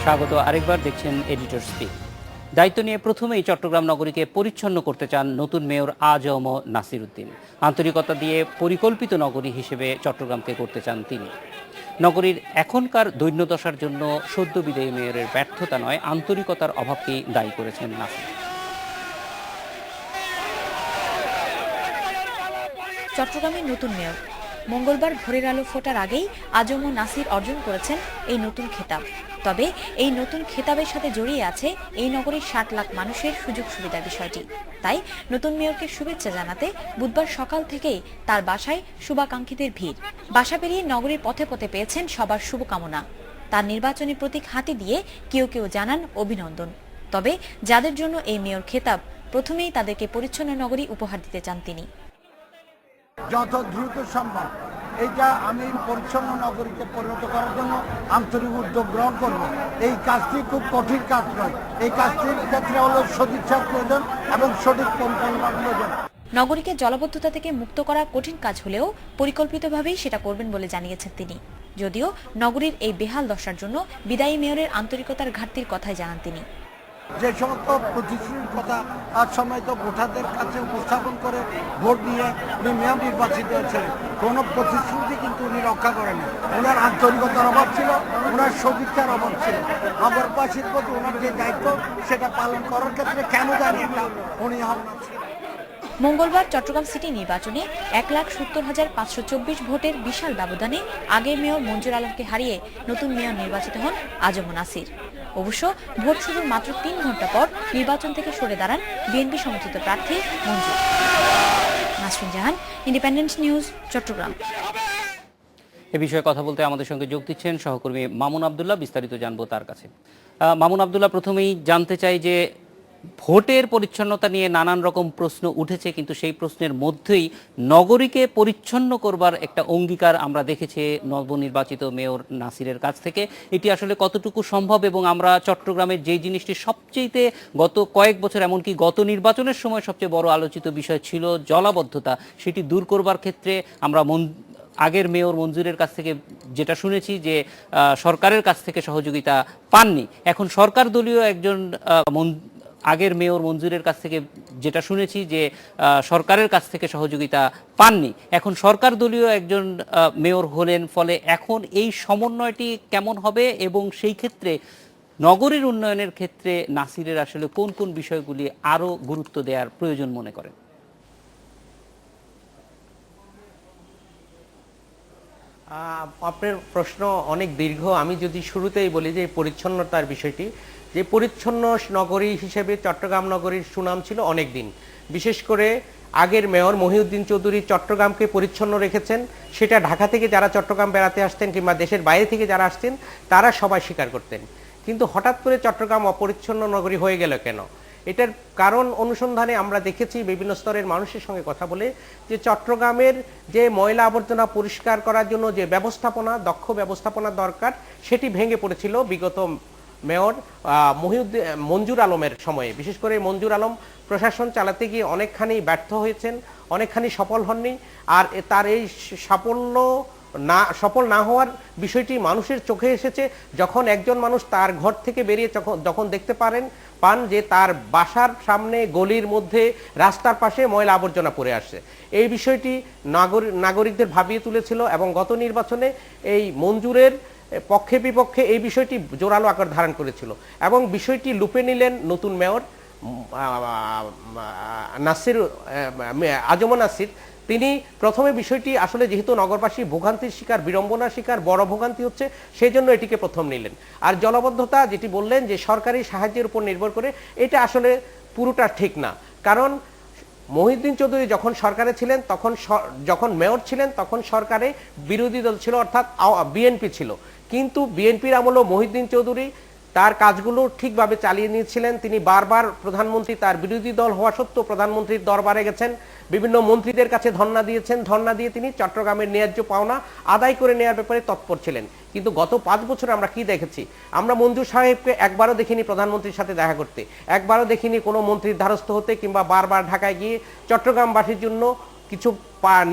স্বাগত আরেকবার দেখছেন এডিটর স্পিক। দায়িত্ব নিয়ে প্রথমেই চট্টগ্রাম নগরীকে পরিচ্ছন্ন করতে চান নতুন মেয়র আ.জ.ম নাসির উদ্দিন। আন্তরিকতা দিয়ে পরিকল্পিত নগরী হিসেবে চট্টগ্রামকে করতে চান তিনি। নগরীর এখনকার দৈন্যদশার জন্য সদ্য বিদায়ী মেয়রের ব্যর্থতা নয়, আন্তরিকতার অভাবকেই দায়ী করেছেন নাসির। চট্টগ্রামের নতুন মেয়র মঙ্গলবার ভোরের আলো ফোটার আগেই আ.জ.ম নাসির অর্জন করেছেন এই নতুন খেতাব। তবে এই নতুন খেতাবের সাথে জড়িয়ে আছে এই নগরীর ৬০ লাখ মানুষের সুযোগ সুবিধার বিষয়টি। তাই নতুন মেয়রকে শুভেচ্ছা জানাতে বুধবার সকাল থেকেই তার বাসায় শুভাকাঙ্ক্ষীদের ভিড়। বাসা পেরিয়ে নগরীর পথে পথে পেয়েছেন সবার শুভকামনা। তার নির্বাচনী প্রতীক হাতে দিয়ে কেউ কেউ জানান অভিনন্দন। তবে যাদের জন্য এই মেয়র খেতাব, প্রথমেই তাদেরকে পরিচ্ছন্ন নগরী উপহার দিতে চান তিনি। যত দ্রুত সম্ভব এইটা আমি পরিচ্ছন্ন নগরীতে পরিণত করার জন্য আন্তরিক উদ্যোগ গ্রহণ করব। এই কাজটি খুব কঠিন কাজ নয়, এই কাজটির ক্ষেত্রে হলো সদিচ্ছার প্রয়োজন এবং সঠিক পরিকল্পনার প্রয়োজন। নগরীকে জলাবদ্ধতা থেকে মুক্ত করা কঠিন কাজ হলেও পরিকল্পিতভাবেই সেটা করবেন বলে জানিয়েছেন তিনি। যদিও নগরীর এই বেহাল দশার জন্য বিদায়ী মেয়রের আন্তরিকতার ঘাটতির কথাই জানান তিনি। যে সমস্ত প্রতিশ্রুতির কথা আজ সময় তো ভোটারদের কাছে উপস্থাপন করে ভোট নিয়ে উনি মেয়র নির্বাচিত হয়েছিলেন, কোনো প্রতিশ্রুতি কিন্তু উনি রক্ষা করেনি। ওনার আন্তরিকতার অভাব ছিল, ওনার সদিচ্ছার অভাব ছিল। নগরবাসীর প্রতি ওনার যে দায়িত্ব সেটা পালন করার ক্ষেত্রে কেন জানি না উনি মঙ্গলবার চট্টগ্রাম সিটি নির্বাচনে ১,৭০,৫২৪ ভোটের বিশাল ব্যবধানে আগের মেয়র মঞ্জুর আলমকে হারিয়ে নতুন মেয়র নির্বাচিত হন আ.জ.ম নাসির। অবশ্য ভোট শুরুর মাত্র ৩ ঘন্টা পর নির্বাচন থেকে সরে দাঁড়ান বিএনপি সমর্থিত প্রার্থী মঞ্জুর। নাসরিন জাহান, ইন্ডিপেন্ডেন্ট নিউজ, চট্টগ্রাম। এ বিষয়ে কথা বলতে আমাদের সঙ্গে যোগ দিচ্ছেন সহকর্মী মামুন আবদুল্লাহ। বিস্তারিত জানবো তার কাছে। মামুন আবদুল্লাহ, প্রথমেই জানতে চাই যে ভোটের পরিচ্ছন্নতা নিয়ে নানান রকম প্রশ্ন উঠেছে, কিন্তু সেই প্রশ্নের মধ্যেই নগরীকে পরিচ্ছন্ন করবার একটা অঙ্গীকার আমরা দেখেছি নবনির্বাচিত মেয়র নাসিরের কাছ থেকে। এটি আসলে কতটুকু সম্ভব, এবং আমরা চট্টগ্রামের যেই জিনিসটি সবচেয়ে গত কয়েক বছর, এমনকি গত নির্বাচনের সময় সবচেয়ে বড় আলোচিত বিষয় ছিল জলাবদ্ধতা, সেটি দূর করবার ক্ষেত্রে আমরা আগের মেয়র মঞ্জুরের কাছ থেকে যেটা শুনেছি যে সরকারের কাছ থেকে সহযোগিতা পাননি। এখন সরকার দলীয় একজন আগের মেয়র মঞ্জুরের কাছ থেকে যেটা শুনেছি যে সরকারের কাছ থেকে সহযোগিতা পাননি, এখন সরকার দলীয় একজন মেয়র হলেন। ফলে এখন এই সমন্বয়টি কেমন হবে, এবং সেই ক্ষেত্রে নগরীর উন্নয়নের ক্ষেত্রে নাসিরের আসলে কোন কোন বিষয়গুলি আরও গুরুত্ব দেওয়ার প্রয়োজন মনে করেন? আপনার প্রশ্ন অনেক দীর্ঘ। আমি যদি শুরুতেই বলি যে পরিচ্ছন্নতার বিষয়টি, যে পরিচ্ছন্ন নগরী হিসেবে চট্টগ্রাম নগরীর সুনাম ছিল অনেক দিন। বিশেষ করে আগের মেয়র মহিউদ্দিন চৌধুরী চট্টগ্রামকে পরিচ্ছন্ন রেখেছেন, সেটা ঢাকা থেকে যারা চট্টগ্রাম বেড়াতে আসতেন কিংবা দেশের বাইরে থেকে যারা আসতেন তারা সবাই স্বীকার করতেন। কিন্তু হঠাৎ করে চট্টগ্রাম অপরিচ্ছন্ন নগরী হয়ে গেল কেন? এটার কারণ অনুসন্ধানে আমরা দেখেছি বিভিন্ন স্তরের মানুষের সঙ্গে কথা বলে, যে চট্টগ্রামের যে ময়লা আবর্জনা পরিষ্কার করার জন্য যে ব্যবস্থাপনা, দক্ষ ব্যবস্থাপনা দরকার, সেটি ভেঙে পড়েছিল বিগত মেয়র মঞ্জুর আলমের সময়ে। বিশেষ করে মঞ্জুর আলম প্রশাসন চালাতে গিয়ে অনেকখানি ব্যর্থ হয়েছেন, অনেকখানি সফল হননি। আর তার এই সফল না হওয়ার বিষয়টি মানুষের চোখে এসেছে যখন একজন মানুষ তার ঘর থেকে বেরিয়ে যখন দেখতে পান যে তার বাসার সামনে গলির মধ্যে রাস্তার পাশে ময়লা আবর্জনা পড়ে আসছে। এই বিষয়টি নাগরিকদের ভাবিয়ে তুলেছিল, এবং গত নির্বাচনে এই মঞ্জুরের পক্ষে বিপক্ষে এই বিষয়টি জোরালো আকার ধারণ করেছিল, এবং বিষয়টি লুপে নিলেন নতুন মেয়র আ.জ.ম নাসির। তিনি প্রথমে বিষয়টি আসলে যেহেতু নগরবাসী ভোগান্তির শিকার, বিড়ম্বনার শিকার, বড় ভোগান্তি হচ্ছে, সেই জন্য এটিকে প্রথম নিলেন। আর জলাবদ্ধতা যেটি বললেন যে সরকারি সাহায্যের উপর নির্ভর করে, এটা আসলে পুরোটা ঠিক না। কারণ মহিউদ্দিন চৌধুরী যখন সরকারে ছিলেন, যখন মেয়র ছিলেন, তখন সরকারে বিরোধী দল ছিল, অর্থাৎ বিএনপি ছিল। কিন্তু বিএনপির আমলেও মহিউদ্দিন চৌধুরী তার কাজগুলো ঠিকভাবে চালিয়ে নিয়েছিলেন। তিনি বারবার প্রধানমন্ত্রী, তার বিরোধী দল হওয়া সত্ত্বেও প্রধানমন্ত্রীর দরবারে গেছেন, বিভিন্ন মন্ত্রীদের কাছে ধর্ণা দিয়েছেন। ধর্ণা দিয়ে তিনি চট্টগ্রামের ন্যায্য পাওনা আদায় করে নেওয়ার ব্যাপারে তৎপর ছিলেন। কিন্তু গত 5 বছর আমরা কি দেখেছি? আমরা মঞ্জুর সাহেবকে একবারও দেখিনি প্রধানমন্ত্রীর সাথে দেখা করতে, একবারও দেখিনি কোনো মন্ত্রীর দ্বারস্থ হতে, কিংবা বারবার ঢাকায় গিয়ে চট্টগ্রামবাসীর জন্য কিছু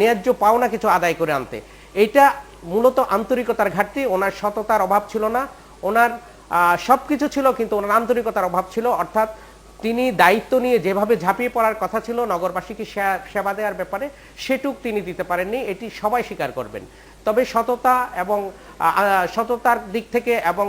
ন্যায্য পাওনা কিছু আদায় করে আনতে। এটা মূলত আন্তরিকতার ঘাটতি, ওনার সততার অভাব ছিল না, ওনার সবকিছু ছিল, কিন্তু ওনার আন্তরিকতার অভাব ছিল। অর্থাৎ তিনি দায়িত্ব নিয়ে যেভাবে ঝাঁপিয়ে পড়ার কথা ছিল নগরবাসীকে সেবা দেওয়ার ব্যাপারে, সেটুক তিনি দিতে পারেননি, এটি সবাই স্বীকার করবেন। তবে সততা এবং সততার দিক থেকে এবং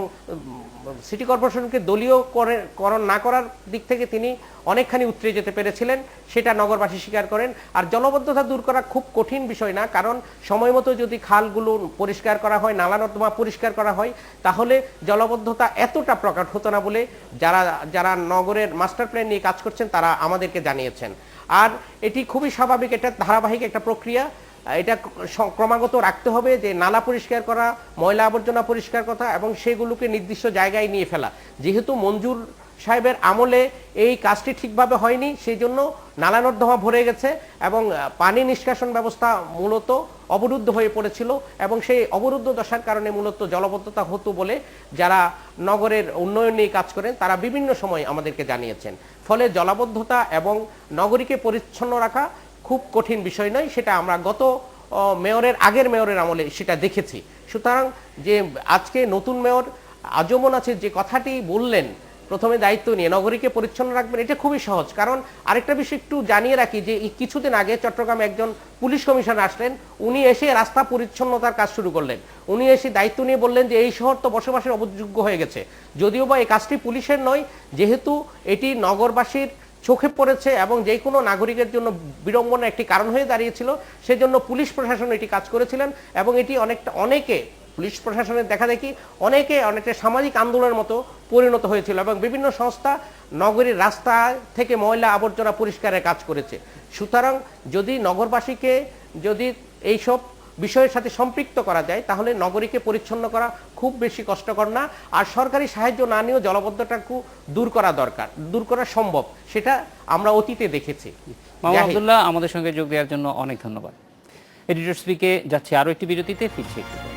সিটি কর্পোরেশনকে দলীয়করণ না করার দিক থেকে তিনি অনেকখানি উতরে যেতে পেরেছিলেন, সেটা নগরবাসী স্বীকার করেন। আর জলবদ্ধতা দূর করা খুব কঠিন বিষয় না, কারণ সময় মতো যদি খালগুলো পরিষ্কার করা হয়, নালা নর্দমা পরিষ্কার করা হয়, তাহলে জলবদ্ধতা এতটা প্রকট হতো না বলে যারা নগরের মাস্টার প্ল্যান নিয়ে কাজ করছেন তারা আমাদেরকে জানিয়েছেন। আর এটি খুবই স্বাভাবিক, এটা ধারাবাহিক একটা প্রক্রিয়া। এটা ক্রমাগত রাখতে হবে যে নালা পরিষ্কার করা, ময়লা আবর্জনা পরিষ্কার করা এবং সেগুলোকে নির্দিষ্ট জায়গায় নিয়ে ফেলা। যেহেতু মঞ্জুর সাহেবের আমলে এই কাজটি ঠিকভাবে হয়নি, সেই জন্য নালা নর্দমা ভরে গেছে এবং পানি নিষ্কাশন ব্যবস্থা মূলত অবরুদ্ধ হয়ে পড়েছিল এবং সেই অবরুদ্ধ দশার কারণে মূলত জলবদ্ধতা হতো বলে যারা নগরের উন্নয়ন নিয়ে কাজ করেন তারা বিভিন্ন সময় আমাদেরকে জানিয়েছেন। ফলে জলাবদ্ধতা এবং নগরীকে পরিচ্ছন্ন রাখা খুব কঠিন বিষয় নয়, সেটা আমরা গত আগের মেয়রের আমলে সেটা দেখেছি। সুতরাং যে আজকে নতুন মেয়র আজমন আছে যে কথাটি বললেন প্রথমে দায়িত্ব নিয়ে নগরীকে পরিচ্ছন্ন রাখবেন, এটা খুবই সহজ। কারণ আরেকটা বিষয় একটু জানিয়ে রাখি যে কিছুদিন আগে চট্টগ্রামে একজন পুলিশ কমিশনার আসলেন, উনি এসে রাস্তা পরিচ্ছন্নতার কাজ শুরু করলেন। উনি এসে দায়িত্ব নিয়ে বললেন যে এই শহর তো বসবাসের অযোগ্য হয়ে গেছে। যদিও বা এই কাজটি পুলিশের নয়, যেহেতু এটি নগরবাসীর চোখে পড়েছে এবং যে কোনো নাগরিকের জন্য বিড়ম্বনা একটি কারণ হয়ে দাঁড়িয়েছিল, সেজন্য পুলিশ প্রশাসন এটি কাজ করেছিলেন এবং এটি অনেকে পুলিশ প্রশাসনের দেখা দেখি অনেকটা সামাজিক আন্দোলনের মতো পরিণত হয়েছিল এবং বিভিন্ন সংস্থা নগরীর রাস্তা থেকে ময়লা আবর্জনা পরিষ্কারের কাজ করেছে। সুতরাং যদি নগরবাসীকে যদি এইসব বিষয়ের সাথে সম্পৃক্ত করা যায় তাহলে নগরীকে পরিচ্ছন্ন করা খুব বেশি কষ্টকর না। আর সরকারি সাহায্য না নিয়েও জলবদ্ধতাকে দূর করা সম্ভব, সেটা আমরা অতীতে দেখেছি। মামুন আব্দুল্লাহ আমাদের সঙ্গে যোগ দেওয়ার জন্য অনেক ধন্যবাদ। এডিটর স্পিকে যাচ্ছে আরো একটি বিরতিতে, ফিরছি একটু।